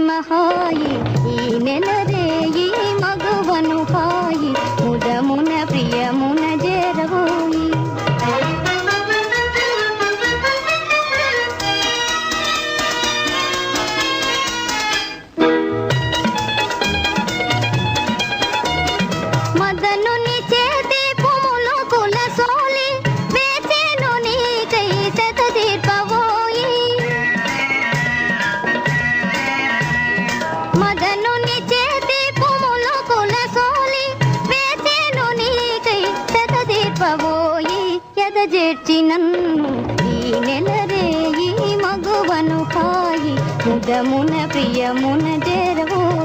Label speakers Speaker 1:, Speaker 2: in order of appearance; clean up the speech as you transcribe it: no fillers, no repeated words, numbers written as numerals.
Speaker 1: ప్రేమ హాయి ఈ నెలరే ఈ మగువను హాయి ముదమున ప్రియమున జరవోయి మదనుని చేతి పుములు కులసోలి వేచేను నీకై శత దీర్పవోయి మదనుని చేతి పుములు కులసోలి వేచేను నీకై శత దీర్పవోయి ఎదజేర్చి నన్ను ఈ నెలరే ఈ మగువను హాయి ముదమున ప్రియమున జరవోయి